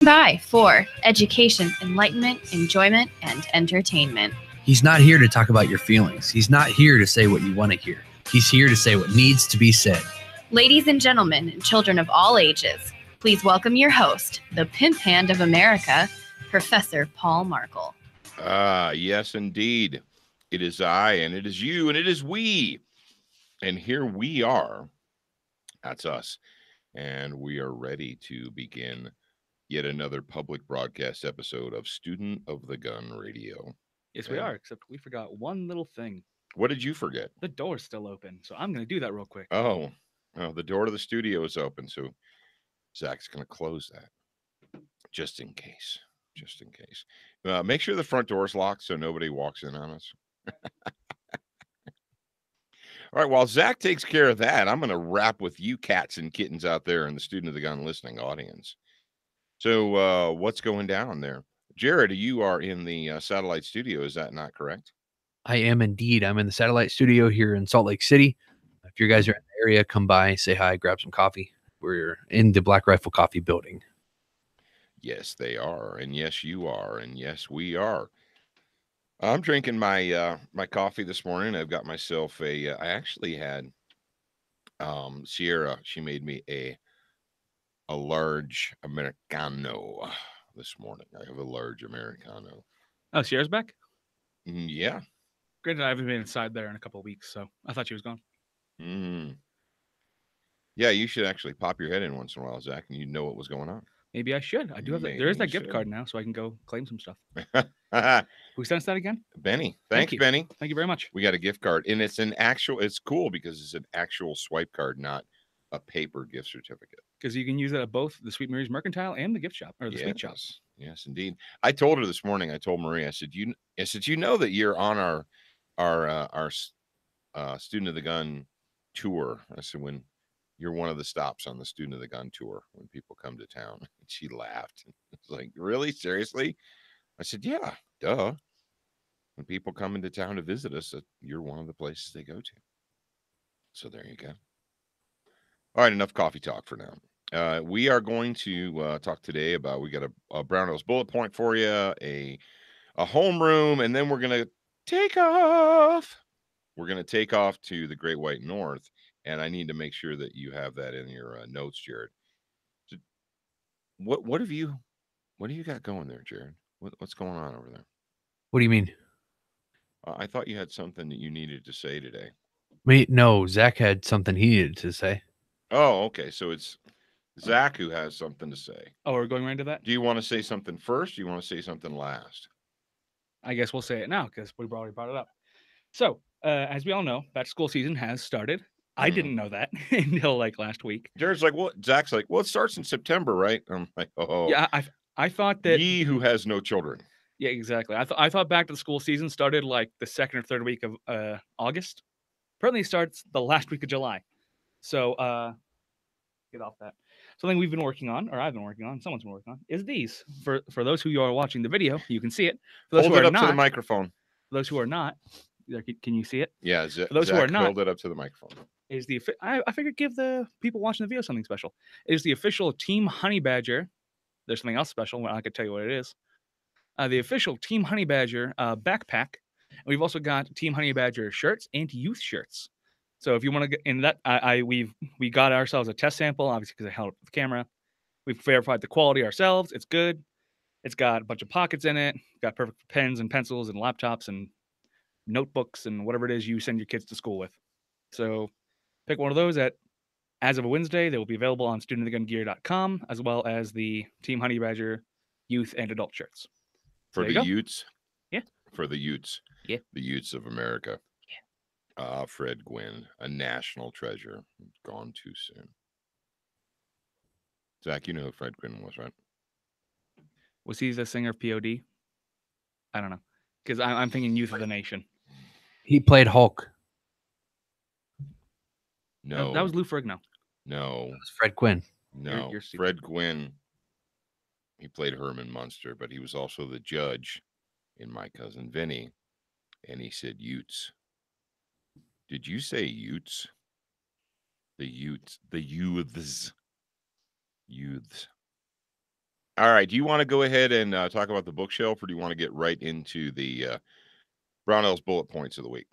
By for education, enlightenment, enjoyment, and entertainment. He's not here to talk about your feelings. He's not here to say what you want to hear. He's here to say what needs to be said. Ladies and gentlemen, and children of all ages, please welcome your host, the pimp hand of America, Professor Paul Markle. Yes, indeed. It is I, and it is you, and it is we. And here we are. That's us. And we are ready to begin yet another public broadcast episode of Student of the Gun Radio. Yes, we are, except we forgot one little thing. What did you forget? The door's still open, so I'm going to do that real quick. Oh, the door to the studio is open, so Zach's going to close that just in case. Just in case. Make sure the front door is locked so nobody walks in on us. All right, while Zach takes care of that, I'm going to wrap with you cats and kittens out there in the Student of the Gun listening audience. So what's going down there? Jared, you are in the satellite studio. Is that not correct? I am indeed. I'm in the satellite studio here in Salt Lake City. If you guys are in the area, come by, say hi, grab some coffee. We're in the Black Rifle Coffee building. Yes, they are. And yes, you are. And yes, we are. I'm drinking my my coffee this morning. I've got myself I actually had Sierra. She made me a large Americano this morning. I have a large Americano. Oh, Sierra's back? Yeah. Granted, I haven't been inside there in a couple of weeks, so I thought she was gone. Yeah, you should actually pop your head in once in a while, Zach, and you'd know what was going on. Maybe I should. I do have there is that gift card now, so I can go claim some stuff. Who sent us that again? Benny. Thanks, Benny. Thank you very much. We got a gift card, and it's cool because it's an actual swipe card, not a paper gift certificate. Because you can use it at both the Sweet Marie's Mercantile and the gift shop, or the sweet shop. Yes, indeed. I told her this morning. I told Marie. I said, you know that you're on our Student of the Gun tour. I said, when you're one of the stops on the Student of the Gun tour when people come to town. And she laughed. It's like, really? Seriously? I said, yeah, duh. When people come into town to visit us, you're one of the places they go to. So there you go. All right, enough coffee talk for now. We are going to talk today about, we got a Brownells Bullet Point for you, a homeroom, and then we're going to take off. We're going to take off to the Great White North, and I need to make sure that you have that in your notes, Jared. So what have you got going there, Jared? What's going on over there? What do you mean? I thought you had something that you needed to say today. No, Zach had something he needed to say. Oh, okay. So it's Zach who has something to say. Oh, we're going right into that? Do you want to say something first? Or do you want to say something last? I guess we'll say it now because we already brought it up. So, as we all know, back to school season has started. I didn't know that until like last week. Jared's like, well, Zach's like, well, it starts in September, right? I'm like, oh. Yeah, I thought that. Ye who has no children. Yeah, exactly. I thought back to the school season started like the second or third week of August. Apparently, it starts the last week of July. So, get off that. Something we've been working on, or I've been working on, someone's been working on, is these. For those who are watching the video, you can see it. For those hold who it are up not, to the microphone. For those who are not, can you see it? Yeah, for those who are not, hold it up to the microphone. Is the I figured give the people watching the video something special. It is the official Team Honey Badger. There's something else special. I could tell you what it is. The official Team Honey Badger backpack. And we've also got Team Honey Badger shirts and youth shirts. So if you want to get in that, we got ourselves a test sample, obviously because I held up the camera. We've verified the quality ourselves. It's good. It's got a bunch of pockets in it. Got perfect pens and pencils and laptops and notebooks and whatever it is you send your kids to school with. So pick one of those as of Wednesday. They will be available on studentofthegungear.com as well as the Team Honey Badger youth and adult shirts. For the Utes? Yeah. For the Utes. Yeah. The Utes of America. Yeah. Fred Gwynn, a national treasure. Gone too soon. Zach, you know who Fred Gwynn was, right? Was he the singer of POD? I don't know. Because I'm thinking Youth of the Nation. He played Hulk. No. That was Lou Ferrigno. No. That was Fred Gwynn. No. You're Fred Gwynn. He played Herman Munster, but he was also the judge in My Cousin Vinny. And he said Utes. Did you say Utes? The Utes. The youths. Youths. All right. Do you want to go ahead and talk about the bookshelf, or do you want to get right into the Brownells Bullet Points of the week?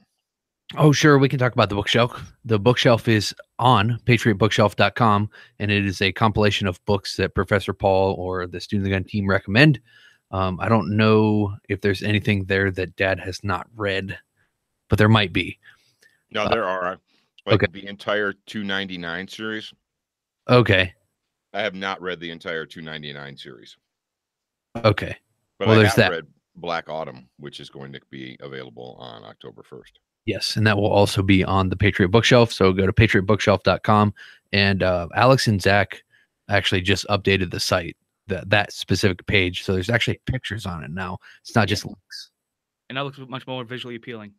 Oh, sure. We can talk about the bookshelf. The bookshelf is on patriotbookshelf.com, and it is a compilation of books that Professor Paul or the Student of the Gun team recommend. I don't know if there's anything there that Dad has not read, but there might be. No, there are. Like okay. the entire 299 series. Okay. I have not read the entire 299 series. Okay. But Well, I there's have that. read Black Autumn, which is going to be available on October 1st. Yes, and that will also be on the Patriot Bookshelf. So go to patriotbookshelf.com. And Alex and Zach actually just updated the site, that specific page. So there's actually pictures on it now. It's not just links. And that looks much more visually appealing.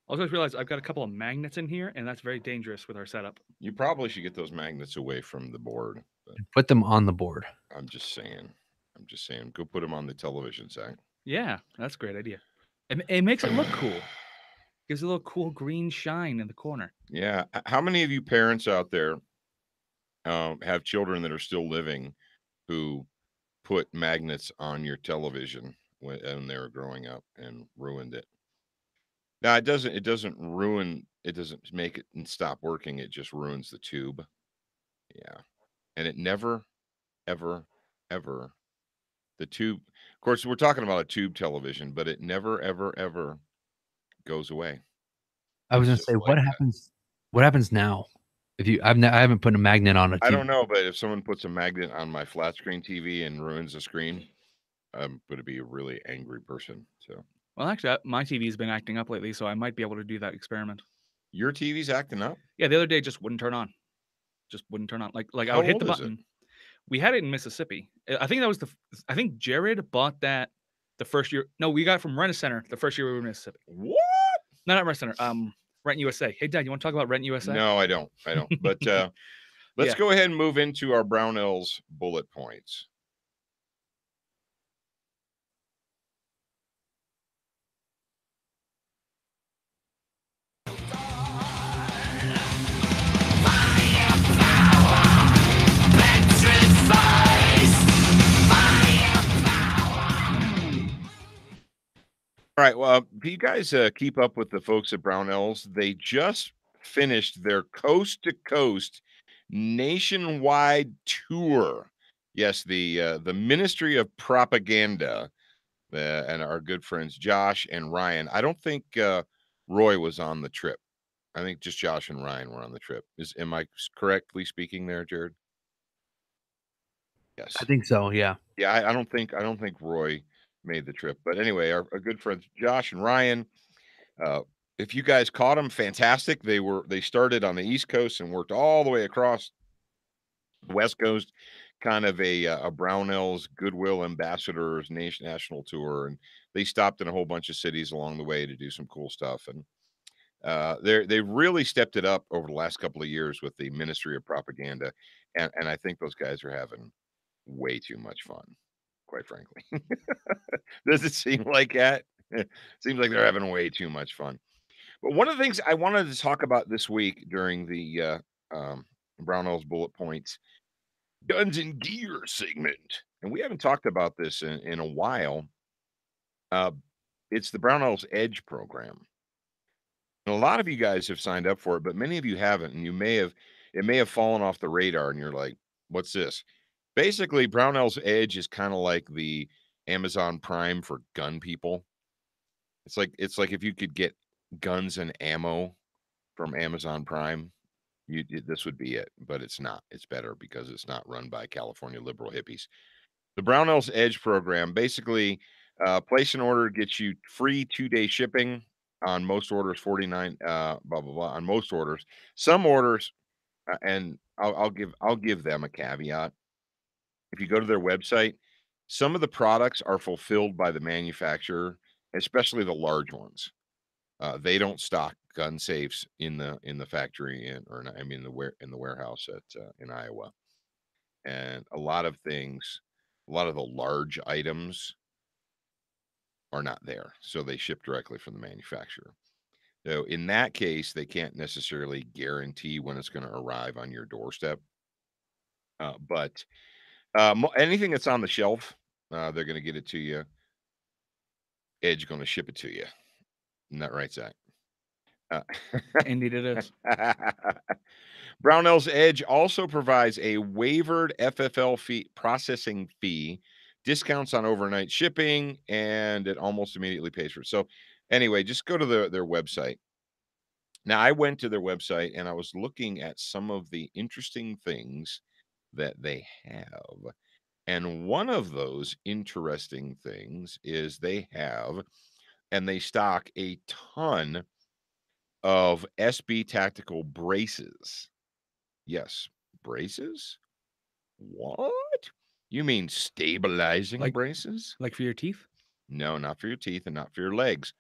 I also realized I've got a couple of magnets in here, and that's very dangerous with our setup. You probably should get those magnets away from the board. Put them on the board. I'm just saying. Go put them on the television, Zach. Yeah, that's a great idea. It makes it look cool. Gives a little cool green shine in the corner. Yeah. How many of you parents out there have children that are still living who put magnets on your television when they were growing up and ruined it? Now it doesn't make it and stop working. It just ruins the tube. Yeah. And it never, ever, ever, the tube, of course, we're talking about a tube television, but it never, ever, ever goes away. I was going to say, like what happens now? I haven't put a magnet on it. I don't know, but if someone puts a magnet on my flat screen TV and ruins the screen, I'm going to be a really angry person. So, well, actually, my TV's been acting up lately, so I might be able to do that experiment. Your TV's acting up? Yeah, the other day it just wouldn't turn on. Just wouldn't turn on. Like I How would hit old the is it? button. We had it in Mississippi. I think that was I think Jared bought that the first year. No, we got it from Rent a Center the first year we were in Mississippi. What? No, not Rent a Center. Rent USA. Hey, Dad, you want to talk about Rent USA? No, I don't. But let's go ahead and move into our Brownells bullet points. All right. Well, if you guys keep up with the folks at Brownells, they just finished their coast to coast nationwide tour. Yes, the Ministry of Propaganda and our good friends Josh and Ryan. I don't think Roy was on the trip. I think just Josh and Ryan were on the trip. Am I correctly speaking there, Jared? Yes, I think so. Yeah. Yeah, I don't think Roy made the trip. But anyway, our good friends Josh and Ryan. If you guys caught them, fantastic. They started on the East Coast and worked all the way across the West Coast, kind of a Brownells Goodwill Ambassadors national tour, and they stopped in a whole bunch of cities along the way to do some cool stuff. And they really stepped it up over the last couple of years with the Ministry of Propaganda, and I think those guys are having way too much fun, quite frankly. Does it seem like that? Seems like they're having way too much fun. But one of the things I wanted to talk about this week during the Brownells Bullet Points Guns and Gear segment, and we haven't talked about this in a while. It's the Brownells Edge program. And a lot of you guys have signed up for it, but many of you haven't, and it may have fallen off the radar, and you're like, "What's this?" Basically, Brownells Edge is kind of like the Amazon Prime for gun people. It's like if you could get guns and ammo from Amazon Prime, this would be it, but it's not. It's better because it's not run by California liberal hippies. The Brownells Edge program, basically, place an order, gets you free 2-day shipping on most orders, 49 blah blah blah on most orders. Some orders, and I'll give them a caveat. If you go to their website, some of the products are fulfilled by the manufacturer, especially the large ones. They don't stock gun safes in the factory in the warehouse in Iowa, and a lot of the large items are not there, so they ship directly from the manufacturer. So in that case, they can't necessarily guarantee when it's going to arrive on your doorstep, but Anything that's on the shelf, they're going to get it to you. Edge going to ship it to you. Isn't that right, Zach? Indeed it is. Brownells Edge also provides a waivered FFL fee processing fee, discounts on overnight shipping, and it almost immediately pays for it. So anyway, just go to their website. Now, I went to their website and I was looking at some of the interesting things that they have. And one of those interesting things is they have, and they stock a ton of SB tactical braces. Yes, braces? What? You mean stabilizing Like- braces? Like for your teeth? No, not for your teeth and not for your legs,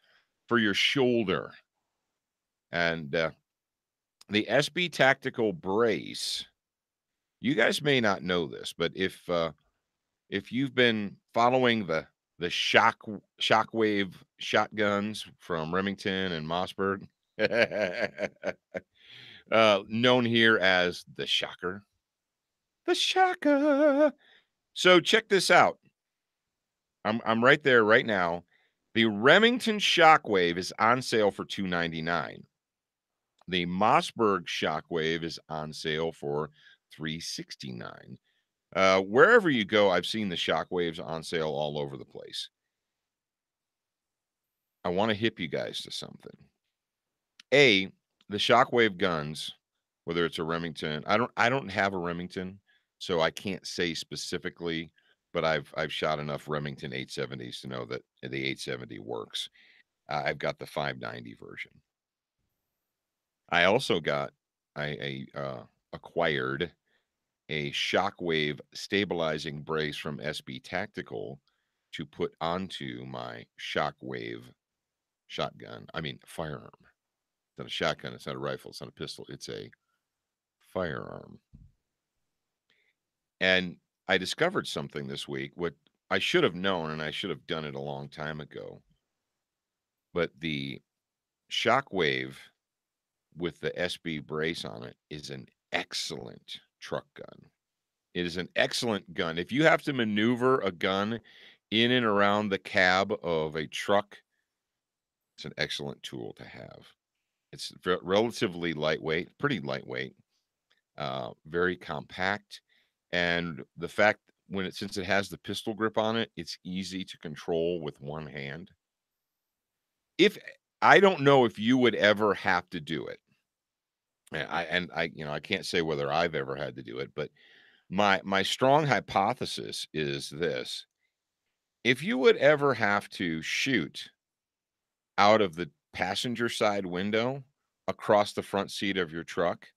for your shoulder. And the SB tactical brace, you guys may not know this, but if you've been following the Shockwave shotguns from Remington and Mossberg, known here as the Shocker. The Shocker. So check this out. I'm right there right now. The Remington Shockwave is on sale for $299. The Mossberg Shockwave is on sale for $369. Wherever you go, I've seen the Shockwaves on sale all over the place. I want to hip you guys to something. The Shockwave guns, whether it's a Remington, I don't have a Remington, so I can't say specifically, but I've shot enough Remington 870s to know that the 870 works. I've got the 590 version. I also got acquired a Shockwave stabilizing brace from SB Tactical to put onto my Shockwave shotgun. I mean, firearm. It's not a shotgun. It's not a rifle. It's not a pistol. It's a firearm. And I discovered something this week, what I should have known, and I should have done it a long time ago. But the Shockwave with the SB brace on it is an excellent truck gun. It is an excellent gun. If you have to maneuver a gun in and around the cab of a truck, it's an excellent tool to have. It's relatively lightweight, pretty lightweight, very compact. And the fact since it has the pistol grip on it, it's easy to control with one hand. I don't know if you would ever have to do it. I can't say whether I've ever had to do it, but my strong hypothesis is this. If you would ever have to shoot out of the passenger side window across the front seat of your truck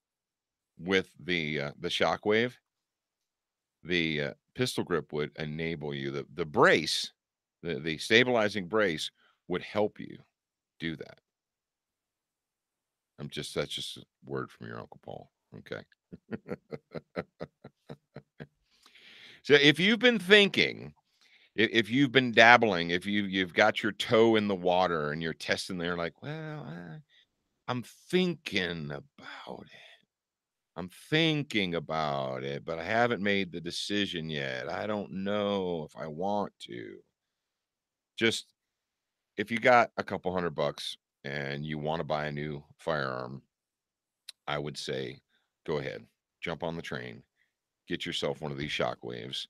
with the Shockwave, the pistol grip would enable you. The brace, the stabilizing brace would help you do that. That's just a word from your Uncle Paul. Okay. So if you've been thinking, if you've been dabbling, if you've got your toe in the water and you're testing there, like, well, I'm thinking about it. I'm thinking about it, but I haven't made the decision yet. I don't know if I want to. Just if you got a couple $100 and you want to buy a new firearm, I would say go ahead, jump on the train, get yourself one of these Shockwaves,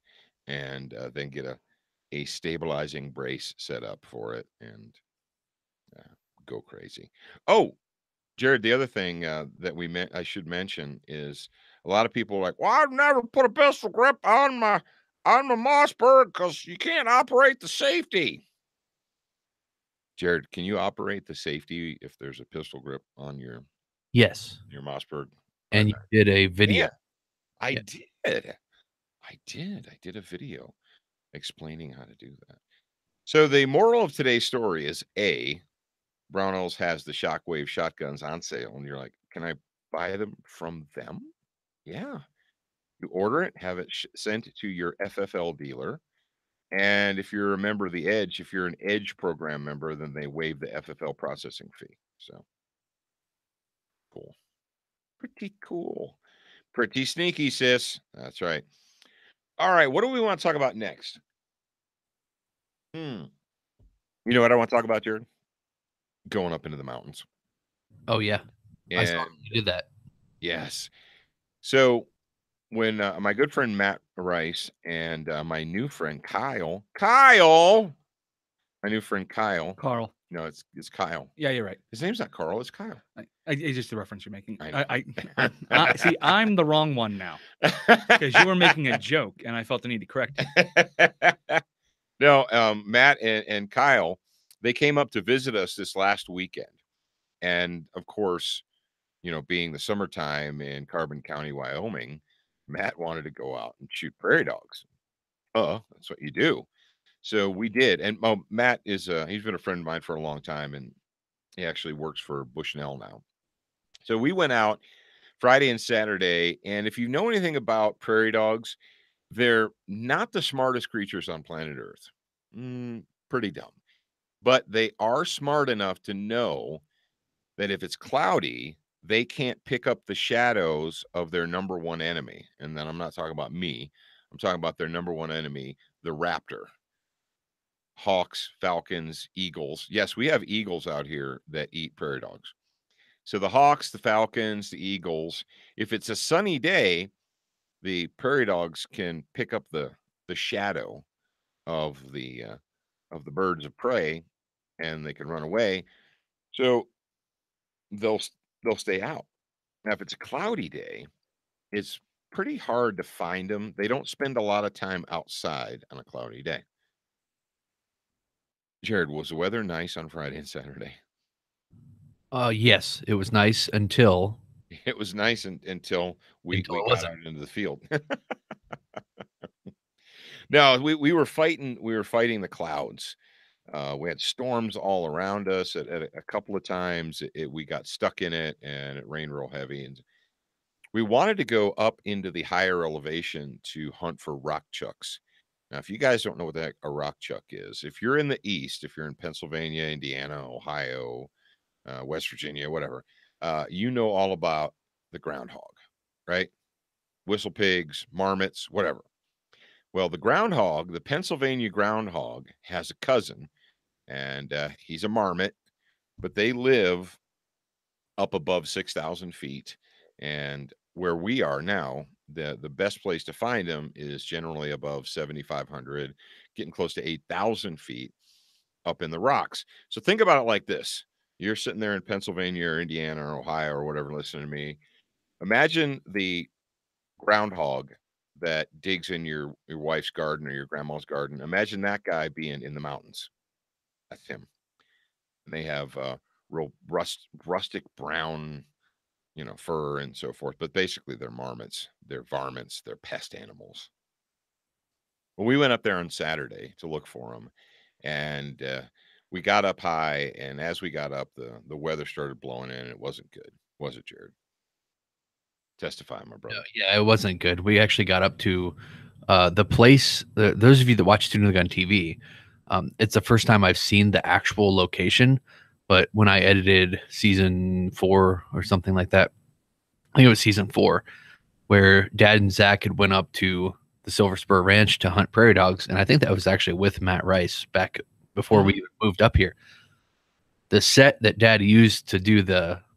and then get a stabilizing brace set up for it and go crazy. Oh, Jared, the other thing that I should mention is a lot of people are like, well, I've never put a pistol grip on my Mossberg because you can't operate the safety. Jared, can you operate the safety if there's a pistol grip on your Mossberg? And you did a video. Yeah, I did. I did a video explaining how to do that. So the moral of today's story is Brownells has the Shockwave shotguns on sale, and you're like, can I buy them from them? Yeah. You order it, have it sent to your FFL dealer. And if you're a member of the Edge, if you're an Edge program member, then they waive the FFL processing fee. So cool. Pretty cool. Pretty sneaky, sis. That's right. All right, what do we want to talk about next? You know what I want to talk about, Jared? Going up into the mountains. Oh yeah, I saw And you did that. yes. So when my good friend Matt Rice and my new friend Kyle, my new friend Kyle, Carl. no, it's Kyle. Yeah, you're right. His name's not Carl, it's Kyle. It's just the reference you're making. I I see. I'm the wrong one now because you were making a joke, and I felt the need to correct you. No, Matt and Kyle, they came up to visit us this last weekend, and of course, being the summertime in Carbon County, Wyoming, Matt wanted to go out and shoot prairie dogs. That's what you do. So we did. And Matt is he's been a friend of mine for a long time, and he actually works for Bushnell now. So we went out Friday and Saturday, and if you know anything about prairie dogs, they're not the smartest creatures on planet Earth. Pretty dumb. But they are smart enough to know that if it's cloudy, they can't pick up the shadows of their number one enemy. And then I'm not talking about me. I'm talking about their number one enemy, the raptor. Hawks, falcons, eagles. Yes, we have eagles out here that eat prairie dogs. So the hawks, the falcons, the eagles, if it's a sunny day, the prairie dogs can pick up the shadow of the birds of prey, and they can run away. So they'll stay out. Now, if it's a cloudy day, it's pretty hard to find them. They don't spend a lot of time outside on a cloudy day. Jared, was the weather nice on Friday and Saturday? Yes, it was nice until It was nice until we it got wasn't. out into the field. No, we were fighting the clouds. We had storms all around us at a couple of times. We got stuck in it, and it rained real heavy. And we wanted to go up into the higher elevation to hunt for rock chucks. Now, if you guys don't know what a rock chuck is, if you're in the east, if you're in Pennsylvania, Indiana, Ohio, West Virginia, whatever, you know all about the groundhog, right? Whistle pigs, marmots, whatever. Well, the groundhog, the Pennsylvania groundhog, has a cousin, and he's a marmot, but they live up above 6,000 feet. And where we are now, the best place to find them is generally above 7,500, getting close to 8,000 feet up in the rocks. So think about it like this. You're sitting there in Pennsylvania or Indiana or Ohio or whatever, listening to me. Imagine the groundhog that digs in your wife's garden or your grandma's garden. Imagine that guy being in the mountains. That's him. And they have real rustic brown, fur and so forth. But basically, they're marmots, they're varmints, they're pest animals. Well, we went up there on Saturday to look for them, and we got up high. And as we got up, the weather started blowing in. And it wasn't good, was it, Jared? Testify, my brother. Yeah, it wasn't good. We actually got up to the place. Those of you that watch Student of the Gun TV, it's the first time I've seen the actual location. But when I edited season 4 or something like that, I think it was season 4, where Dad and Zach had went up to the Silver Spur Ranch to hunt prairie dogs, and I think that was actually with Matt Rice back before we moved up here. The set that Dad used to do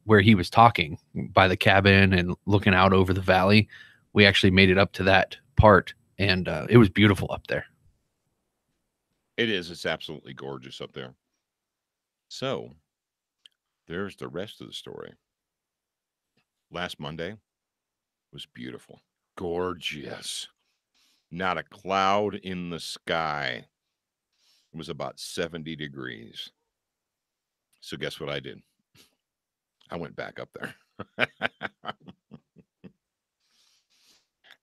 where he was talking by the cabin and looking out over the valley, we actually made it up to that part, and it was beautiful up there. It is. It's absolutely gorgeous up there. So there's the rest of the story. Last Monday was beautiful, gorgeous. Not a cloud in the sky. It was about 70 degrees. So guess what I did? I went back up there.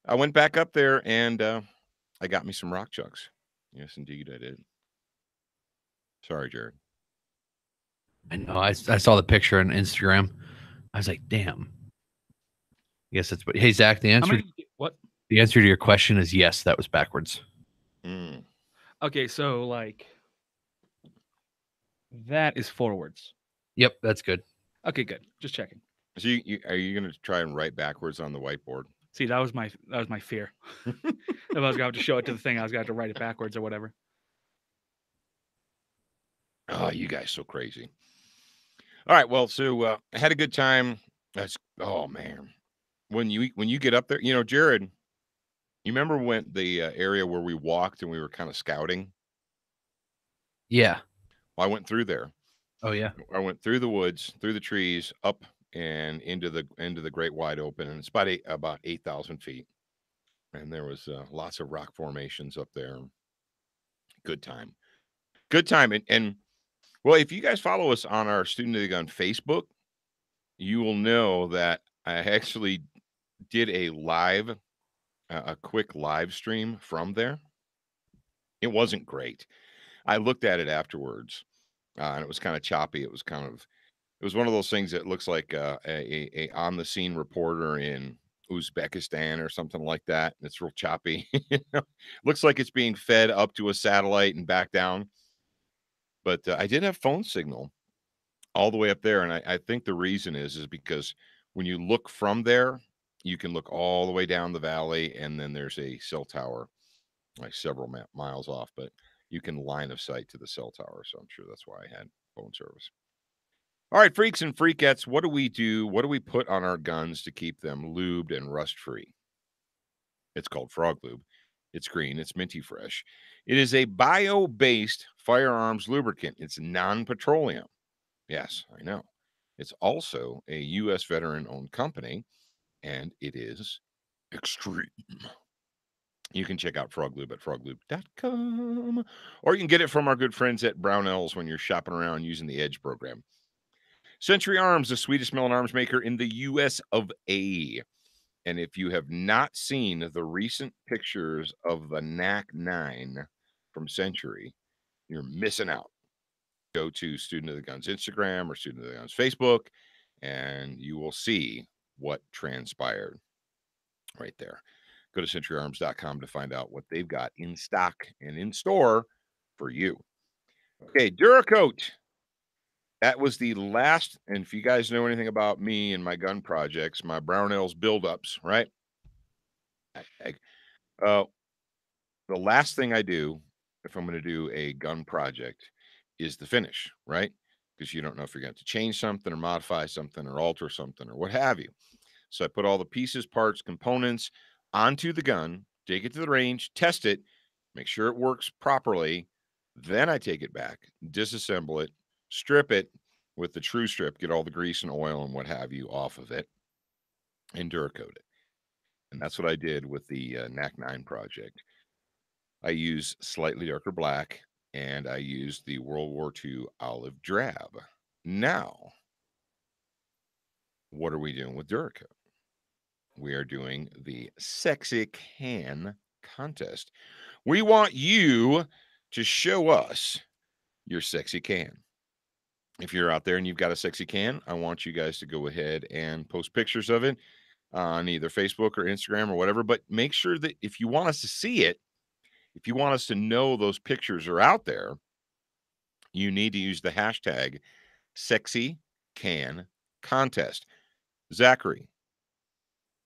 I went back up there, and I got me some rock chucks. Yes, indeed, I did. Sorry, Jared. I know. I saw the picture on Instagram. I was like, damn. Yes, that's what. Hey, Zach, the answer to your question is yes, that was backwards. Okay, so like that is forwards. Yep, that's good. Okay, good. Just checking. So are you going to try and write backwards on the whiteboard? See, that was my fear. If I was gonna have to show it to the thing, I was gonna have to write it backwards or whatever. Oh, you guys so crazy. All right, well, so I had a good time. Oh man, when you get up there, Jared, you remember when the area where we walked and we were kind of scouting? Yeah. Well, I went through there. Oh yeah. I went through the woods, through the trees, up and into the great wide open, and it's about 8,000 feet. And there was lots of rock formations up there. Good time, good time, and well, if you guys follow us on our Student of the Gun Facebook, you will know that I actually did a quick live stream from there. It wasn't great. I looked at it afterwards, and it was kind of choppy. It was one of those things that looks like a on the scene reporter in Uzbekistan or something like that. It's real choppy. Looks like it's being fed up to a satellite and back down. But I did have phone signal all the way up there, and I think the reason is because when you look from there, you can look all the way down the valley, and then there's a cell tower like several miles off, but you can line of sight to the cell tower. So I'm sure that's why I had phone service. All right, freaks and freakettes, what do we do? What do we put on our guns to keep them lubed and rust-free? It's called Frog Lube. It's green. It's minty fresh. It is a bio-based firearms lubricant. It's non-petroleum. Yes, I know. It's also a U.S. veteran-owned company, and it is extreme. You can check out Frog Lube at froglube.com, or you can get it from our good friends at Brownells when you're shopping around using the Edge program. Century Arms, the sweetest melon arms maker in the U.S. of A. And if you have not seen the recent pictures of the NAC-9 from Century, you're missing out. Go to Student of the Gun's Instagram or Student of the Gun's Facebook, and you will see what transpired right there. Go to centuryarms.com to find out what they've got in stock and in store for you. Okay, Duracoat. That was the last, and if you guys know anything about me and my gun projects, my Brownells buildups, right? The last thing I do if I'm going to do a gun project is the finish, right? Because you don't know if you're going to change something or modify something or alter something or what have you. So I put all the pieces, parts, components onto the gun, take it to the range, test it, make sure it works properly. Then I take it back, disassemble it, strip it with the true strip, get all the grease and oil and what have you off of it, and Duracoat it. And that's what I did with the NAC-9 project. I use slightly darker black, and I use the World War II olive drab. Now, what are we doing with Duracoat? We are doing the Sexy Can contest. We want you to show us your sexy can. If you're out there and you've got a sexy can, I want you guys to go ahead and post pictures of it on either Facebook or Instagram or whatever. But make sure that if you want us to see it, if you want us to know those pictures are out there, you need to use the hashtag #SexyCanContest. Zachary,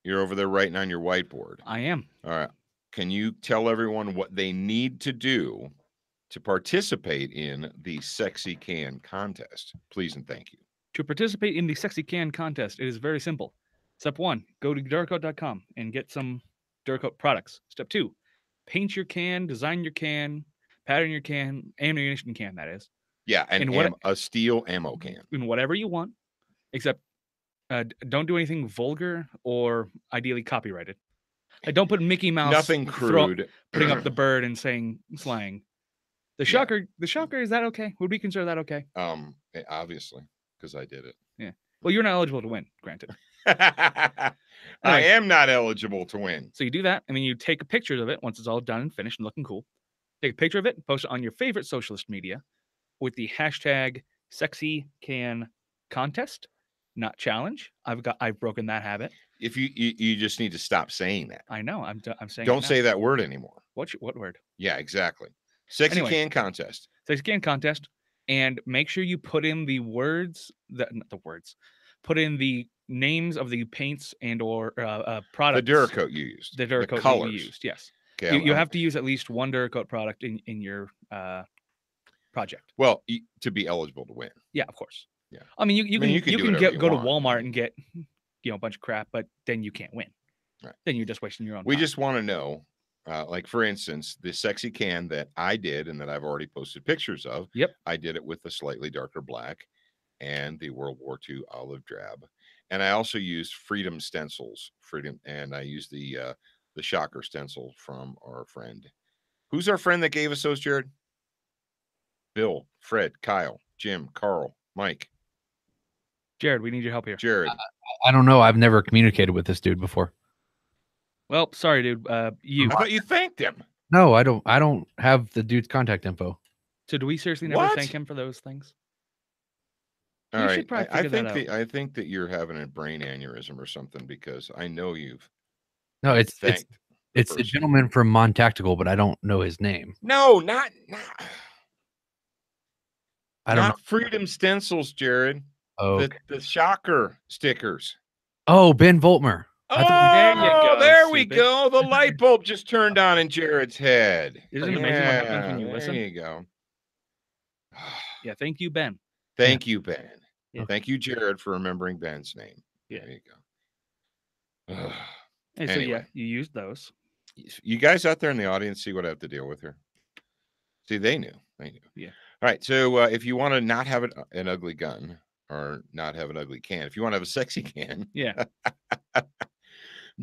you're over there writing on your whiteboard. I am. All right. Can you tell everyone what they need to do to participate in the Sexy Can contest? Please and thank you. To participate in the Sexy Can contest, it is very simple. Step 1, go to Duracoat.com and get some Duracoat products. Step 2, paint your can, design your can, pattern your can, ammunition can, that is. Yeah, and a steel ammo can. In whatever you want, except don't do anything vulgar or ideally copyrighted. Don't put Mickey Mouse. Nothing crude. Putting up the bird and saying slang. The shocker, is that okay? Would we consider that okay? Obviously, because I did it. Yeah. Well, you're not eligible to win, granted. I am not eligible to win. So you do that, and then you take a picture of it once it's all done and finished and looking cool. Take a picture of it and post it on your favorite socialist media with the hashtag #SexyCanContest, not challenge. I've broken that habit. If you just need to stop saying that. I know. I'm saying. Don't say that word anymore. What word? Yeah, exactly. Sexy Can Contest. Sexy Can Contest, and make sure you put in the words. Put in the names of the paints and or The products. Duracoat you used. The Duracoat that colors. you used. Yes. Okay, You have to use at least one Duracoat product in your project. Well, to be eligible to win. Yeah, of course. Yeah. I mean, you can go to Walmart and get a bunch of crap, but then you can't win. Right. Then you're just wasting your own time. We just want to know, like for instance, the sexy can that I did and that I've already posted pictures of. Yep. I did it with the slightly darker black and the World War II olive drab, and I also used Freedom stencils. And I used the Shocker stencil from our friend. Who's our friend that gave us those, Jared? Bill, Fred, Kyle, Jim, Carl, Mike. Jared, we need your help here. Jared. I don't know. I've never communicated with this dude before. Well, sorry, dude. I thought you thanked him. No, I don't. I don't have the dude's contact info. So do we seriously never thank him for those things? All right. I think that you're having a brain aneurysm or something, because I know you've. No, it's a gentleman from Mon Tactical, but I don't know his name. No, not I don't know. Freedom stencils, Jared. Oh, the Shocker stickers. Oh, Ben Voltmer. There you go. There we go. The light bulb just turned on in Jared's head. Isn't it amazing what happens when you listen? There you go. Yeah, thank you, Ben. Thank you, Ben. Yeah. Thank you, Jared, for remembering Ben's name. Yeah. There you go. Hey, so yeah, you used those. You guys out there in the audience see what I have to deal with here? See, they knew. Yeah. All right. So if you want to not have an ugly gun or not have an ugly can, if you want to have a sexy can, yeah,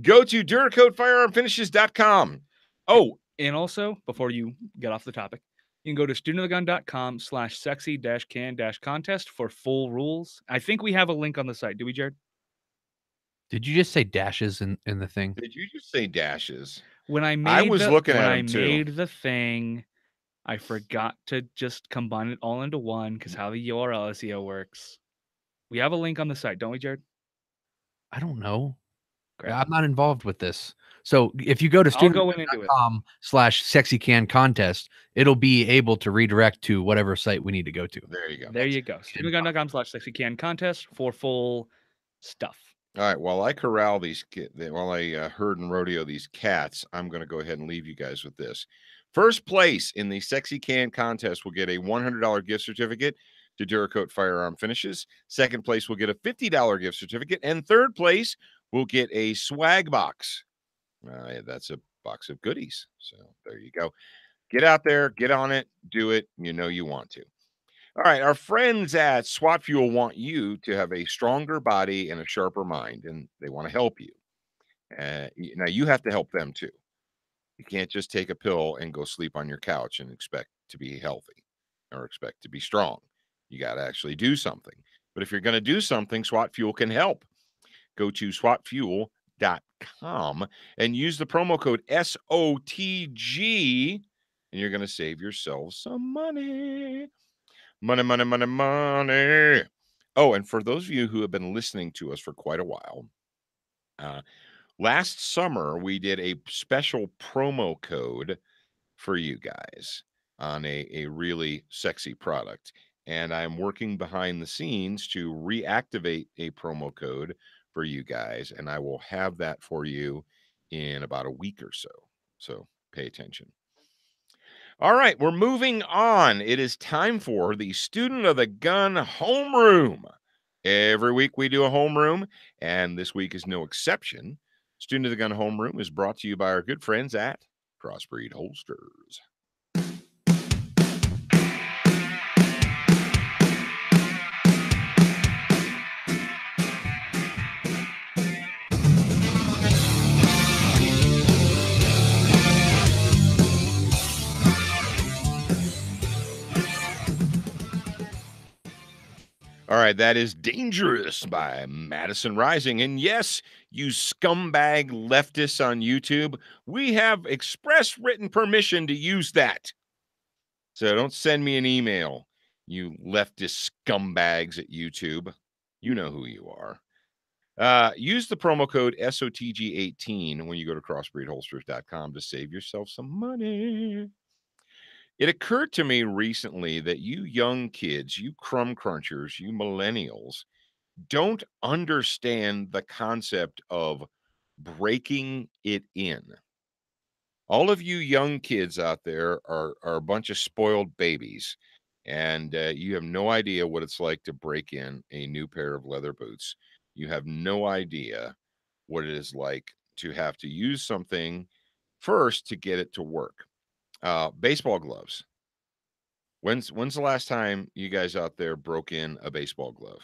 go to DuracoatFirearmFinishes.com. Oh, and also, before you get off the topic, you can go to studentoftheggun.com/sexy-can-contest for full rules. I think we have a link on the site. Do we, Jared? Did you just say dashes in the thing? Did you just say dashes? When I made the thing, I forgot to just combine it all into one, because how the URL SEO works. We have a link on the site, don't we, Jared? I don't know. Great. I'm not involved with this. So if you go to student.com/sexycan-contest, it'll be able to redirect to whatever site we need to go to. There you go. There you go. Studentoftheggun.com/sexycan-contest for full stuff. All right. While I corral while I herd and rodeo these cats, I'm going to go ahead and leave you guys with this. First place in the Sexy Can contest will get a $100 gift certificate to Duracoat Firearm Finishes. Second place will get a $50 gift certificate. And third place will get a swag box. That's a box of goodies. So there you go. Get out there, get on it, do it. You know you want to. All right. Our friends at SWAT Fuel want you to have a stronger body and a sharper mind, and they want to help you. Now, you have to help them too. You can't just take a pill and go sleep on your couch and expect to be healthy or expect to be strong. You got to actually do something. But if you're going to do something, SWAT Fuel can help. Go to SWATfuel.com and use the promo code SOTG, and you're going to save yourself some money. Money. Oh, and for those of you who have been listening to us for quite a while, last summer we did a special promo code for you guys on a really sexy product. And I'm working behind the scenes to reactivate a promo code for you guys, and I will have that for you in about a week or so. So pay attention. All right, we're moving on. It is time for the Student of the Gun Homeroom. Every week we do a homeroom, and this week is no exception. Student of the Gun Homeroom is brought to you by our good friends at Crossbreed Holsters. All right, that is Dangerous by Madison Rising. And yes, you scumbag leftists on YouTube, we have express written permission to use that. So don't send me an email, you leftist scumbags at YouTube. You know who you are. Use the promo code SOTG18 when you go to crossbreedholsters.com to save yourself some money. It occurred to me recently that you young kids, you crumb crunchers, you millennials, don't understand the concept of breaking it in. All of you young kids out there are a bunch of spoiled babies, and you have no idea what it's like to break in a new pair of leather boots. You have no idea what it is like to have to use something first to get it to work. Baseball gloves. When's the last time you guys out there broke in a baseball glove?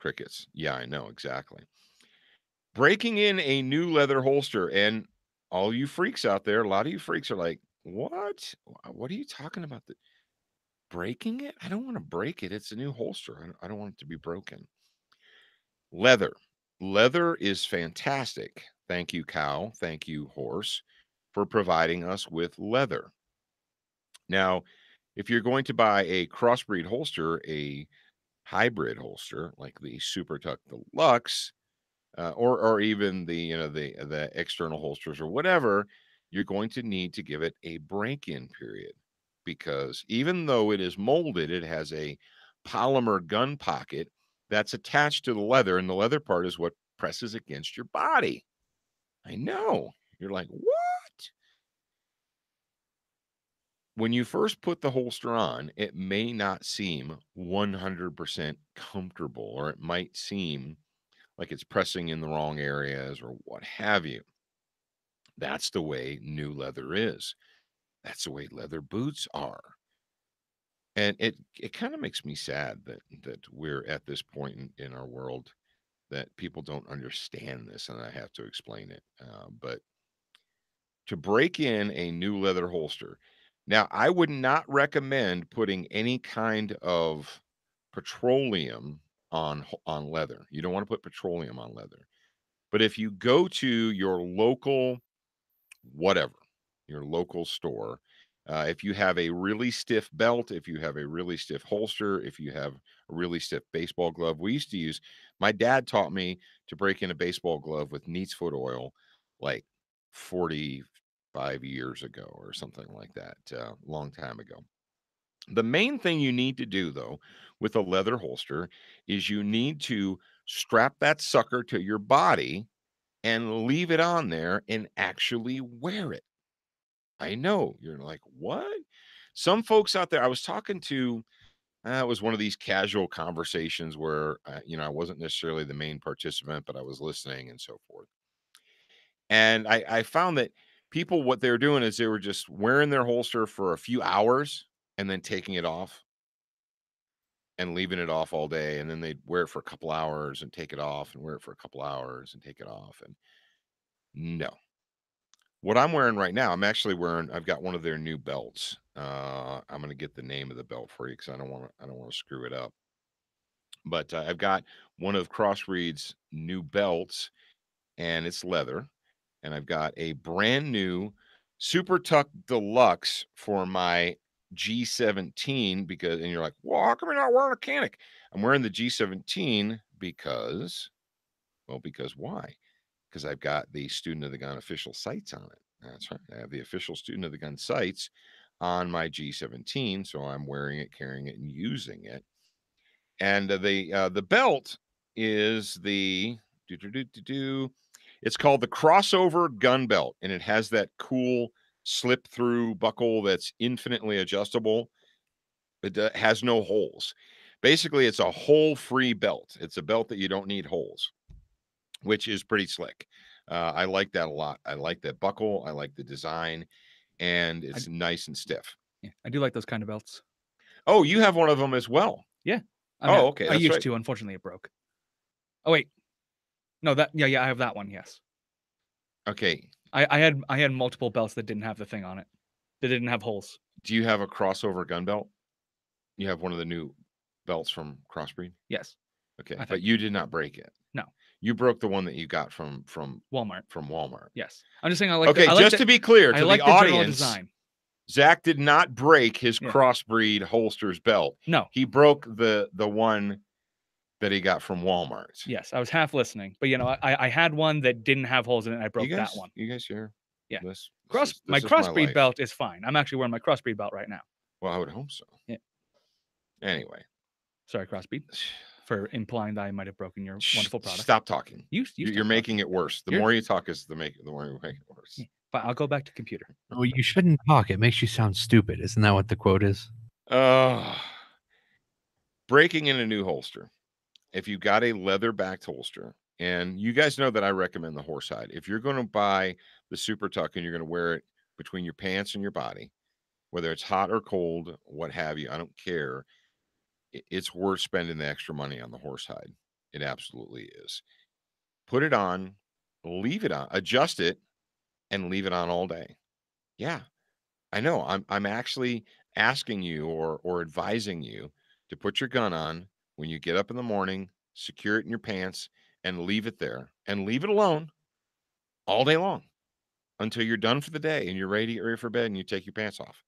Crickets. Yeah, I know, exactly. Breaking in a new leather holster, and all you freaks out there, a lot of you freaks are like, what? What are you talking about? Breaking it? I don't want to break it. It's a new holster. I don't want it to be broken. Leather. Leather is fantastic. Thank you, cow. Thank you, horse, for providing us with leather. Now, if you're going to buy a crossbreed holster, a hybrid holster like the Super Tuck Deluxe, or even the external holsters or whatever, you're going to need to give it a break-in period, because even though it is molded, it has a polymer gun pocket that's attached to the leather, and the leather part is what presses against your body. I know. You're like, what? When you first put the holster on, it may not seem 100% comfortable, or it might seem like it's pressing in the wrong areas or what have you. That's the way new leather is. That's the way leather boots are. And it kind of makes me sad that we're at this point in our world that people don't understand this, and I have to explain it. But to break in a new leather holster, now I would not recommend putting any kind of petroleum on leather. You don't want to put petroleum on leather. But if you go to your local whatever, your local store, if you have a really stiff belt, if you have a really stiff holster, if you have a really stiff baseball glove, my dad taught me to break in a baseball glove with neat's foot oil like 45 years ago or something like that, a long time ago. The main thing you need to do, though, with a leather holster is you need to strap that sucker to your body and leave it on there and actually wear it. I know. You're like, what? Some folks out there, I was talking to, it was one of these casual conversations where, I wasn't necessarily the main participant, but I was listening and so forth. And I found that people, what they were doing is they were just wearing their holster for a few hours and then taking it off and leaving it off all day. And then they'd wear it for a couple hours and take it off and wear it for a couple hours and take it off. And no. What I'm wearing right now, I've got one of their new belts. I'm going to get the name of the belt for you because I don't want to screw it up. But I've got one of Crossbreed's new belts, and it's leather. And I've got a brand new Super Tuck Deluxe for my G17 and you're like, well, how come you're not wearing a Canic? I'm wearing the G17 because why? Because I've got the Student of the Gun official sights on it. That's right. I have the official Student of the Gun sights on my G17, so I'm wearing it, carrying it, and using it. And the belt is it's called the Crossover Gun Belt, and it has that cool slip-through buckle that's infinitely adjustable. It has no holes. Basically, it's a hole-free belt. It's a belt that you don't need holes, which is pretty slick. I like that a lot. I like that buckle. I like the design, and it's nice and stiff. Yeah, I do like those kind of belts. Oh, you have one of them as well. Yeah. Okay. I used to. Unfortunately, it broke. Oh wait, no, I have that one. Yes. Okay. I had multiple belts that didn't have the thing on it. That didn't have holes. Do you have a crossover gun belt? You have one of the new belts from Crossbreed? Yes. Okay, but you did not break it. No. You broke the one that you got from Walmart. From Walmart. Yes. I'm just saying I like. Okay, just to be clear to the audience, design. Zach did not break his Crossbreed Holsters belt. No. He broke the one that he got from Walmart. Yes, I was half listening, but I had one that didn't have holes in it. And I broke that one. You guys hear? Yeah. My Crossbreed belt is fine. I'm actually wearing my Crossbreed belt right now. Well, I would hope so. Yeah. Anyway, Sorry, Crossbreed, for implying that I might have broken your wonderful product. Stop talking. You You're making it worse. The more you talk, the more you make it worse. But I'll go back to computer. Oh, you shouldn't talk. It makes you sound stupid. Isn't that what the quote is? Breaking in a new holster. If you've got a leather-backed holster, and you guys know that I recommend the Horsehide. If you're going to buy the Super Tuck and you're going to wear it between your pants and your body, whether it's hot or cold, what have you, I don't care. It's worth spending the extra money on the Horsehide. It absolutely is. Put it on, leave it on, adjust it, and leave it on all day. Yeah, I know. I'm actually asking you or advising you to put your gun on when you get up in the morning, secure it in your pants, and leave it there, and leave it alone all day long until you're done for the day and you're ready for bed and you take your pants off.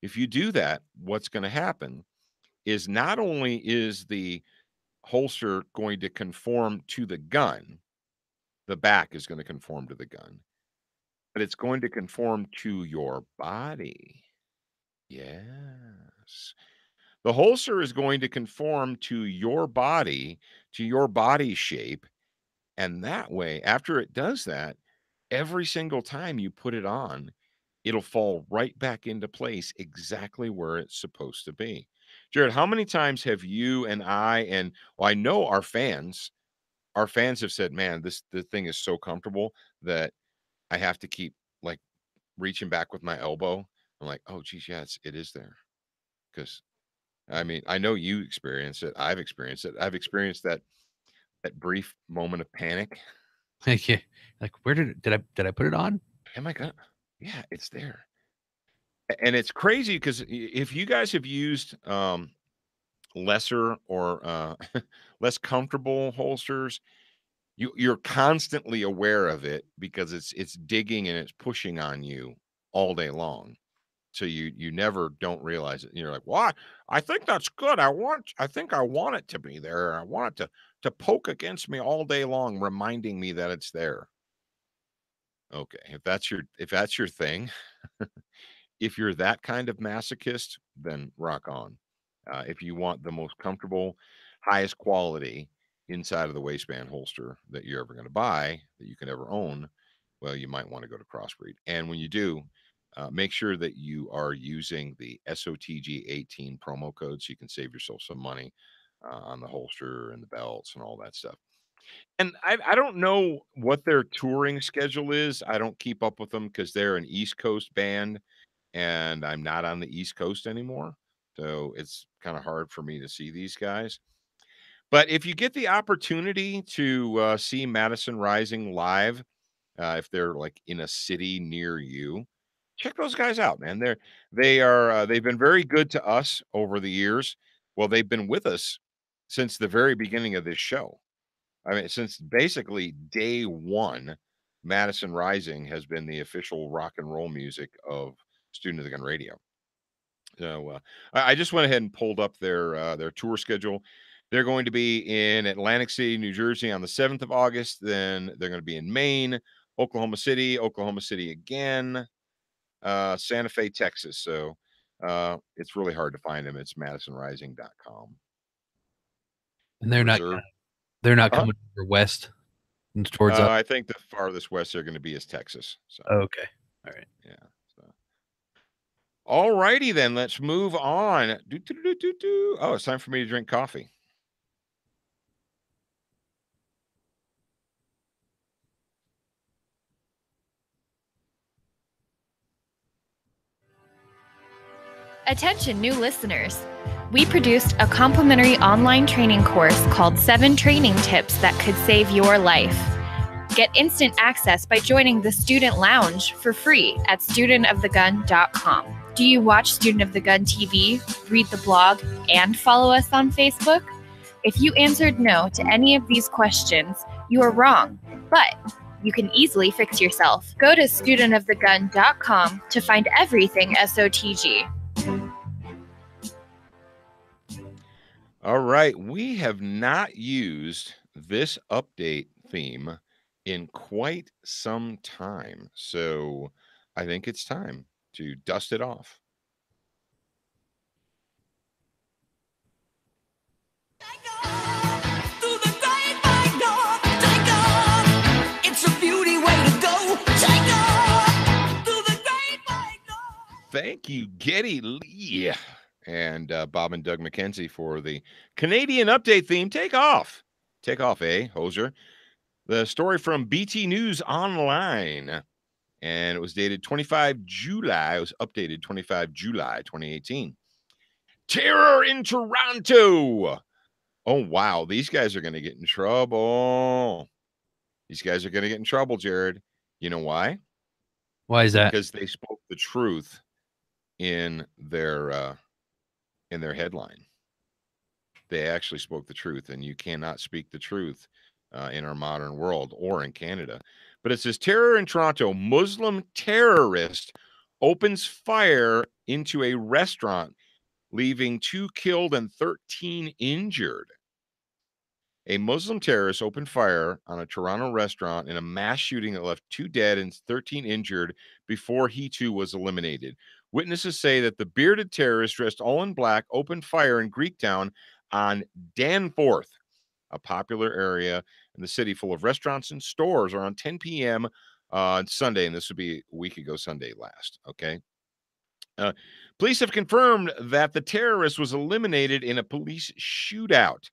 If you do that, what's going to happen is not only is the holster going to conform to the gun, the back is going to conform to the gun, but it's going to conform to your body. Yes. The holster is going to conform to your body shape. And that way, after it does that, every single time you put it on, it'll fall right back into place exactly where it's supposed to be. Jared, how many times have you and I know our fans have said, man, the thing is so comfortable that I have to keep like reaching back with my elbow. I'm like, oh, geez, yeah, it is there. Because I mean, I know you experience it. I've experienced it. I've experienced that brief moment of panic. Yeah. Like, where did I put it on? Am I gonna? Yeah, it's there. And it's crazy because if you guys have used lesser or less comfortable holsters, you're constantly aware of it because it's digging and it's pushing on you all day long. So you never don't realize it. And you're like, well, I think that's good. I think I want it to be there. I want it to poke against me all day long, reminding me that it's there. Okay, if that's your thing, if you're that kind of masochist, then rock on. If you want the most comfortable, highest quality inside of the waistband holster that you're ever going to buy, that you can ever own, well, you might want to go to Crossbreed. And when you do, make sure that you are using the SOTG 18 promo code so you can save yourself some money on the holster and the belts and all that stuff. And I don't know what their touring schedule is. I don't keep up with them because they're an East Coast band and I'm not on the East Coast anymore. So it's kind of hard for me to see these guys. But if you get the opportunity to see Madison Rising live, if they're like in a city near you, check those guys out, man. They've been very good to us over the years. Well, they've been with us since the very beginning of this show. I mean, since basically day one, Madison Rising has been the official rock and roll music of Student of the Gun Radio. So I just went ahead and pulled up their tour schedule. They're going to be in Atlantic City, New Jersey on the 7th of August. Then they're going to be in Maine, Oklahoma City again, Santa Fe, Texas. So it's really hard to find them. It's madisonrising.com. And they're not coming over west and towards us. I think the farthest west they're going to be is Texas. So okay. All right. Yeah. So all righty then. Let's move on. Oh, it's time for me to drink coffee. Attention, new listeners. We produced a complimentary online training course called 7 Training Tips That Could Save Your Life. Get instant access by joining the Student Lounge for free at studentofthegun.com. Do you watch Student of the Gun TV, read the blog, and follow us on Facebook? If you answered no to any of these questions, you are wrong, but you can easily fix yourself. Go to studentofthegun.com to find everything SOTG. All right. We have not used this update theme in quite some time. So I think it's time to dust it off. Thank you, Getty Lee. And Bob and Doug McKenzie for the Canadian update theme. Take off. Take off, eh, Hoser? The story from BT News Online. And it was dated 25 July. It was updated 25 July 2018. Terror in Toronto. Oh, wow. These guys are going to get in trouble. These guys are going to get in trouble, Jared. You know why? Why is that? Because they spoke the truth in their headline. They actually spoke the truth, and you cannot speak the truth in our modern world or in Canada. But it says terror in Toronto. Muslim terrorist opens fire into a restaurant, leaving 2 killed and 13 injured. A Muslim terrorist opened fire on a Toronto restaurant in a mass shooting that left 2 dead and 13 injured before he too was eliminated. Witnesses say that the bearded terrorist dressed all in black opened fire in Greektown on Danforth, a popular area in the city full of restaurants and stores, around 10 p.m. On Sunday, and this would be a week ago Sunday last, okay? Police have confirmed that the terrorist was eliminated in a police shootout.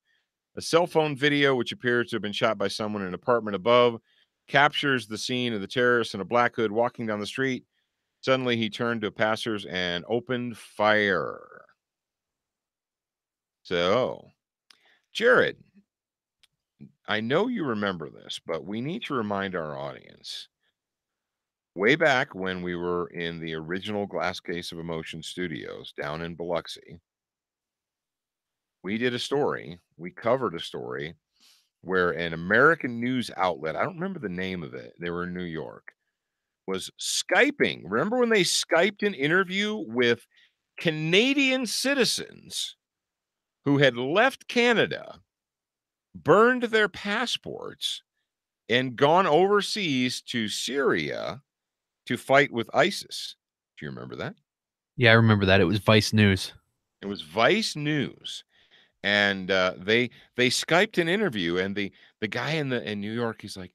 A cell phone video, which appears to have been shot by someone in an apartment above, captures the scene of the terrorist in a black hood walking down the street. Suddenly, he turned to passers and opened fire. So, Jared, I know you remember this, but we need to remind our audience. Way back when we were in the original Glass Case of Emotion studios down in Biloxi, we did a story, we covered a story where an American news outlet, I don't remember the name of it, they were in New York, was Skyping. Remember when they Skyped an interview with Canadian citizens who had left Canada, burned their passports, and gone overseas to Syria to fight with ISIS? Do you remember that? Yeah, I remember that. It was Vice News. It was Vice News. And they Skyped an interview, and the guy in New York, he's like,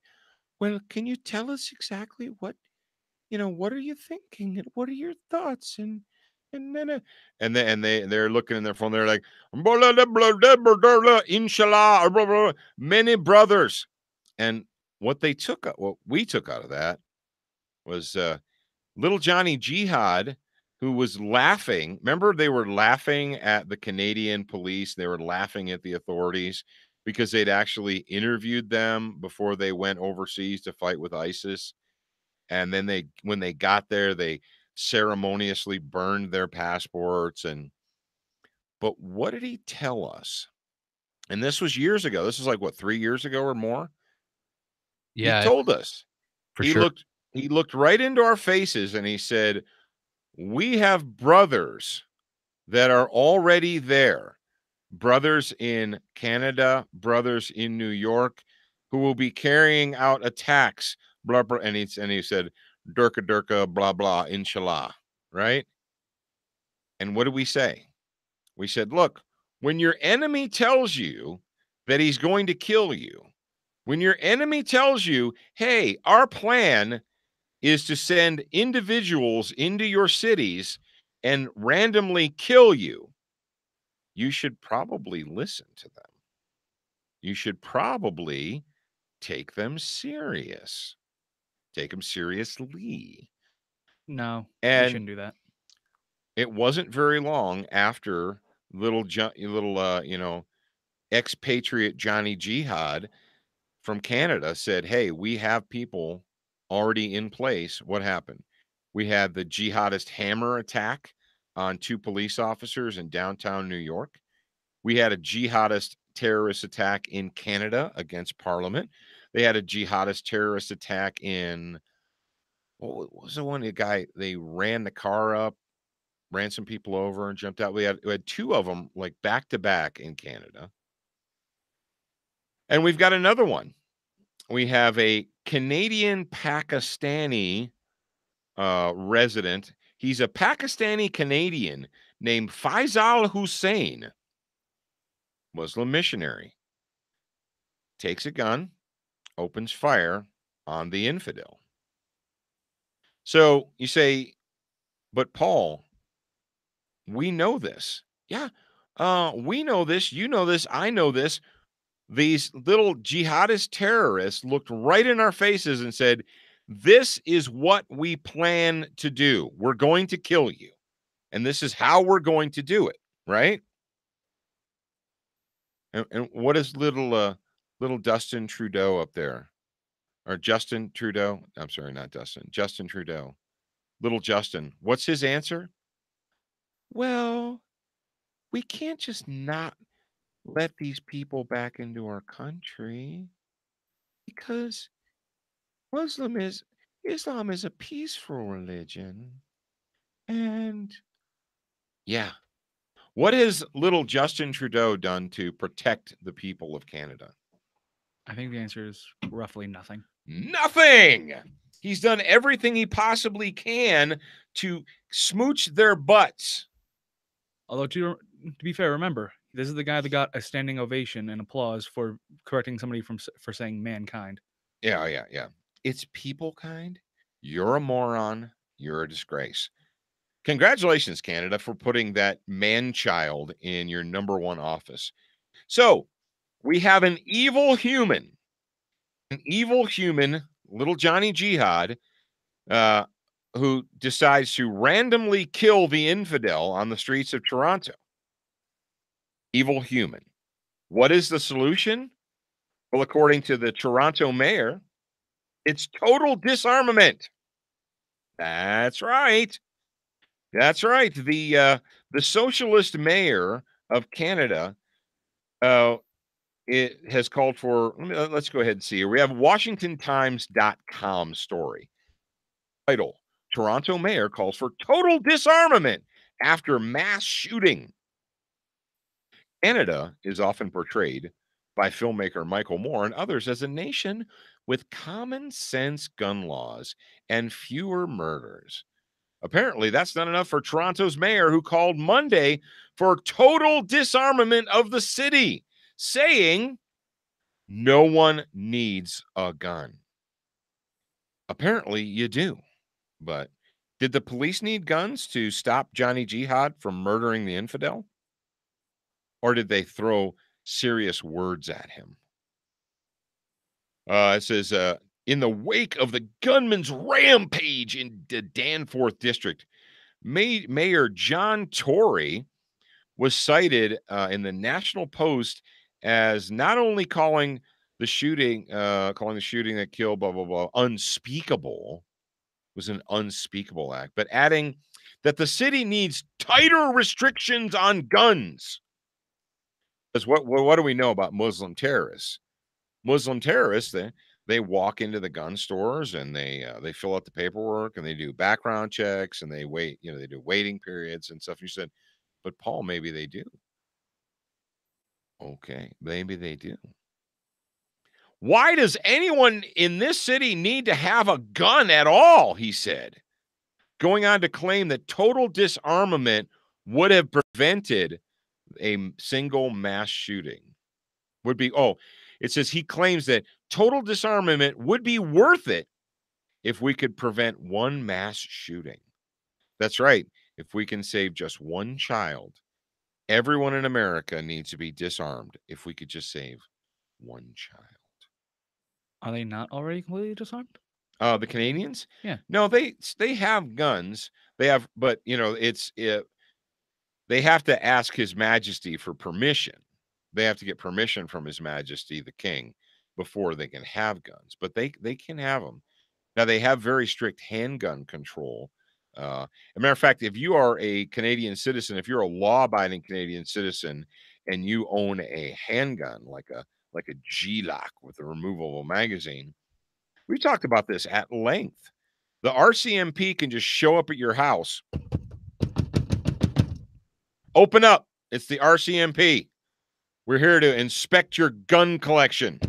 well, can you tell us exactly what are you thinking and what are your thoughts? And they're looking in their phone, they're like, blah, blah, blah, blah, blah, blah, inshallah, blah, blah, many brothers. And what we took out of that was little Johnny Jihad, who was laughing. Remember, they were laughing at the Canadian police. They were laughing at the authorities because they'd actually interviewed them before they went overseas to fight with ISIS. And then when they got there, they ceremoniously burned their passports. But what did he tell us? And this was years ago. This is like, what, 3 years ago or more? Yeah, he told us. For sure. He looked right into our faces and he said, we have brothers that are already there, brothers in Canada, brothers in New York, who will be carrying out attacks, blah, blah. And he said, Durka, Durka, blah, blah, inshallah, right? And what did we say? We said, look, when your enemy tells you that he's going to kill you, when your enemy tells you, hey, our plan is to send individuals into your cities and randomly kill you, you should probably listen to them. You should probably take them serious. Take them seriously. No, And you shouldn't do that. It wasn't very long after little expatriate Johnny Jihad from Canada said, hey, we have people already in place. What happened? We had the jihadist hammer attack on 2 police officers in downtown New York. We had a jihadist terrorist attack in Canada against Parliament. They had a jihadist terrorist attack in, what was the one? The guy, they ran the car up, ran some people over and jumped out. We had 2 of them like back to back in Canada. And we've got another one. We have a Canadian Pakistani resident. He's a Pakistani Canadian named Faisal Hussein, Muslim missionary. Takes a gun, opens fire on the infidel. So you say, But Paul, we know this. Yeah. We know this. You know this. I know this. These little jihadist terrorists looked right in our faces and said, this is what we plan to do. We're going to kill you. And this is how we're going to do it. Right. And what is little Dustin Trudeau up there? Or Justin Trudeau? I'm sorry, not Dustin. Justin Trudeau. Little Justin. What's his answer? Well, we can't just not let these people back into our country because Islam is a peaceful religion. And yeah. What has little Justin Trudeau done to protect the people of Canada? I think the answer is roughly nothing. Nothing. He's done everything he possibly can to smooch their butts. Although, to be fair, remember, this is the guy that got a standing ovation and applause for correcting somebody for saying mankind. Yeah. It's people kind. You're a moron. You're a disgrace. Congratulations, Canada, for putting that man-child in your #1 office. So we have an evil human, little Johnny Jihad, who decides to randomly kill the infidel on the streets of Toronto. Evil human. What is the solution? Well, according to the Toronto mayor, it's total disarmament. That's right. That's right. The socialist mayor of Canada, it has called for. Let's go ahead and see here. We have WashingtonTimes.com story. Title: Toronto mayor calls for total disarmament after mass shooting. Canada is often portrayed by filmmaker Michael Moore and others as a nation with common sense gun laws and fewer murders. Apparently, that's not enough for Toronto's mayor, who called Monday for total disarmament of the city, saying no one needs a gun. Apparently, you do. But did the police need guns to stop Johnny Jihad from murdering the infidel? Or did they throw serious words at him? It says, in the wake of the gunman's rampage in the Danforth district, Mayor John Tory was cited in the National Post as not only calling the shooting that killed blah blah blah unspeakable, was an unspeakable act, but adding that the city needs tighter restrictions on guns. Because what do we know about Muslim terrorists? Muslim terrorists, they walk into the gun stores and they fill out the paperwork and they do background checks and they wait, they do waiting periods and stuff. You said, but Paul, maybe they do. Okay, maybe they do. Why does anyone in this city need to have a gun at all? He said, going on to claim that total disarmament would have prevented a single mass shooting. It says he claims that total disarmament would be worth it if we could prevent one mass shooting. That's right. If we can save just one child, everyone in America needs to be disarmed if we could just save one child. Are they not already completely disarmed? The Canadians? Yeah. No, they have guns. They have, but they have to ask His Majesty for permission. They have to get permission from His Majesty the King before they can have guns. But they can have them. Now they have very strict handgun control. As a matter of fact, if you are a Canadian citizen, if you're a law-abiding Canadian citizen and you own a handgun, like a G-Lock with a removable magazine, we talked about this at length. The RCMP can just show up at your house. Open up. It's the RCMP. We're here to inspect your gun collection.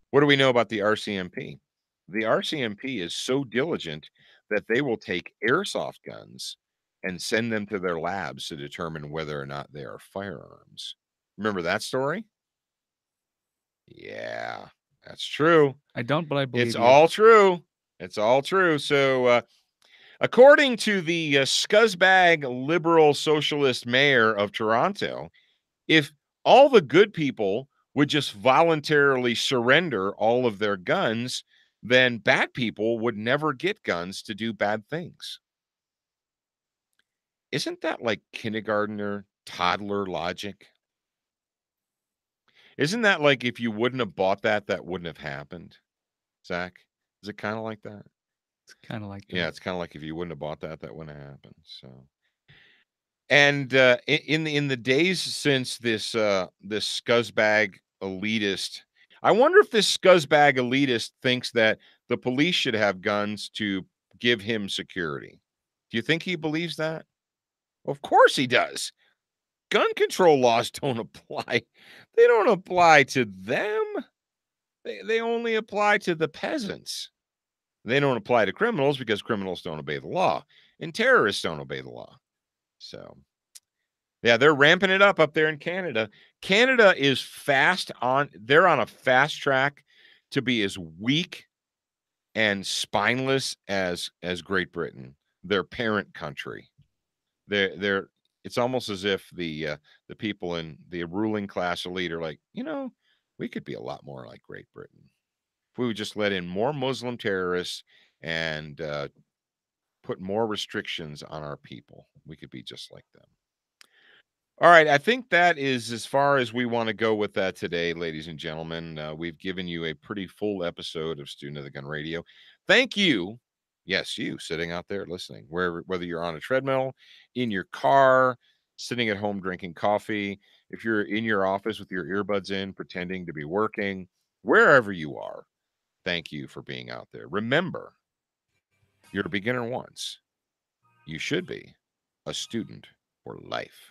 What do we know about the RCMP? The RCMP is so diligent that they will take airsoft guns and send them to their labs to determine whether or not they are firearms. Remember that story? Yeah, that's true. I don't, but I believe it's you. all true. It's all true. So According to the scuzzbag liberal socialist mayor of Toronto, if all the good people would just voluntarily surrender all of their guns, then bad people would never get guns to do bad things. Isn't that like kindergartner, toddler logic? Isn't that like if you wouldn't have bought that, that wouldn't have happened? Zach, is it kind of like that? It's kind of like that. Yeah, it's kind of like if you wouldn't have bought that, that wouldn't have happened. So, and in the days since this scuzzbag elitist, I wonder if this scuzzbag elitist thinks that the police should have guns to give him security. Do you think he believes that? Of course he does. Gun control laws don't apply. They don't apply to them. They only apply to the peasants. They don't apply to criminals because criminals don't obey the law and terrorists don't obey the law. So, yeah, they're ramping it up there in Canada. Canada is they're on a fast track to be as weak and spineless as Great Britain, their parent country. It's almost as if the people in the ruling class elite are like, we could be a lot more like Great Britain if we would just let in more Muslim terrorists and put more restrictions on our people. We could be just like them. All right, I think that is as far as we want to go with that today, ladies and gentlemen. We've given you a pretty full episode of Student of the Gun Radio. Thank you. Yes, you sitting out there listening, whether you're on a treadmill, in your car, sitting at home drinking coffee, if you're in your office with your earbuds in, pretending to be working, wherever you are, thank you for being out there. Remember, you're a beginner once. You should be a student for life.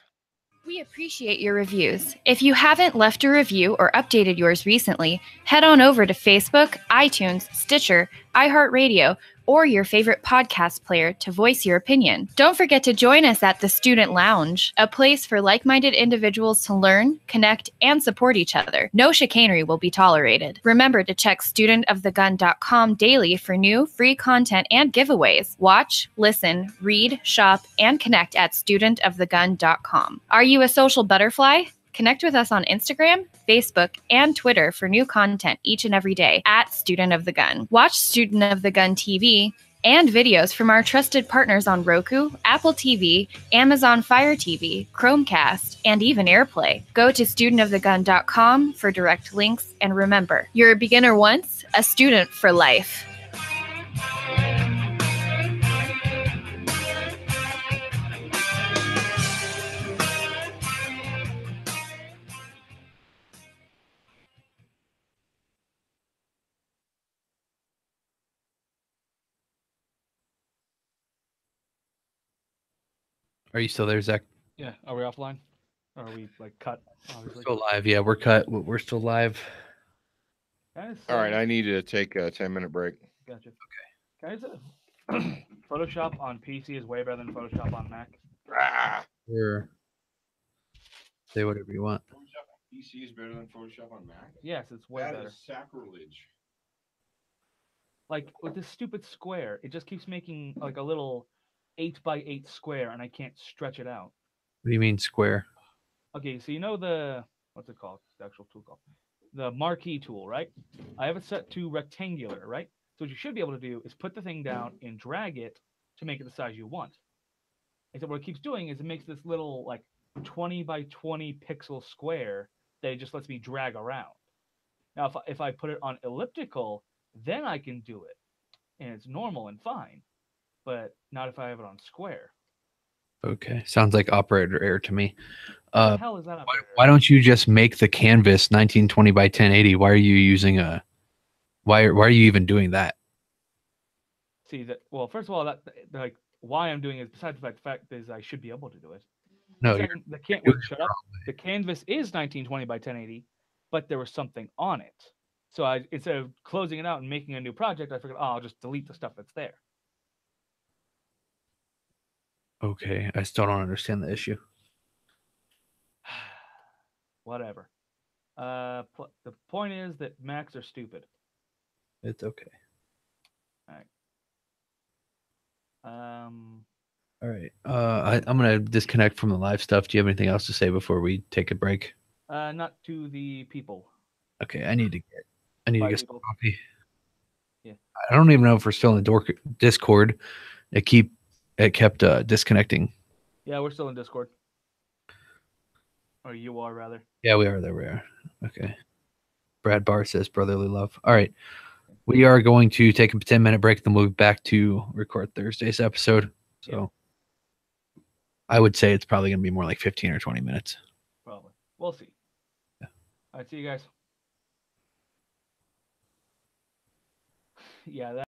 We appreciate your reviews. If you haven't left a review or updated yours recently, head on over to Facebook, iTunes, Stitcher, iHeartRadio, or your favorite podcast player to voice your opinion. Don't forget to join us at the Student Lounge, a place for like-minded individuals to learn, connect, and support each other. No chicanery will be tolerated. Remember to check studentofthegun.com daily for new, free content and giveaways. Watch, listen, read, shop, and connect at studentofthegun.com. Are you a social butterfly? Connect with us on Instagram, Facebook, and Twitter for new content each and every day at Student of the Gun. Watch Student of the Gun TV and videos from our trusted partners on Roku, Apple TV, Amazon Fire TV, Chromecast, and even AirPlay. Go to studentofthegun.com for direct links, and remember, you're a beginner once, a student for life. Are you still there, Zach? Yeah. Are we offline? Or are we like cut? We're Obviously. still live. Yeah, we're cut. We're still live. Guys, All right, I need to take a 10-minute break. Gotcha. Okay. Guys, Photoshop on PC is way better than Photoshop on Mac. Sure. Say whatever you want. Photoshop on PC is better than Photoshop on Mac? Yes, it's way better. That is sacrilege. Like with this stupid square, it just keeps making like a little 8x8 square, and I can't stretch it out. What do you mean square? Okay, so you know the what's it called? The actual tool called the marquee tool, right? I have it set to rectangular, right? So what you should be able to do is put the thing down and drag it to make it the size you want. Except what it keeps doing is it makes this little like 20 by 20 pixel square that it just lets me drag around. Now, if I put it on elliptical, then I can do it, and it's normal and fine. But not if I have it on square. Okay, sounds like operator error to me. What the hell is that? Why don't you just make the canvas 1920 by 1080? Why are you using a? Why are you even doing that? See that? Well, first of all, that like why I'm doing it. Besides the fact is I should be able to do it. No, Second, shut up. The canvas is 1920 by 1080, but there was something on it. So instead of closing it out and making a new project, I figured, I'll just delete the stuff that's there. Okay, I still don't understand the issue. Whatever. The point is that Macs are stupid. It's okay. All right. All right. I'm gonna disconnect from the live stuff. Do you have anything else to say before we take a break? Not to the people. Okay, I need to Bye, get some people. coffee. Yeah. I don't even know if we're still in the Discord. It kept disconnecting. Yeah, we're still in Discord. Or you are, rather. Yeah, we are. There we are. Okay. Brad Barr says brotherly love. All right. We are going to take a 10-minute break, then we'll be back to record Thursday's episode. So I would say it's probably going to be more like 15 or 20 minutes. Probably. We'll see. Yeah. All right, see you guys. Yeah, that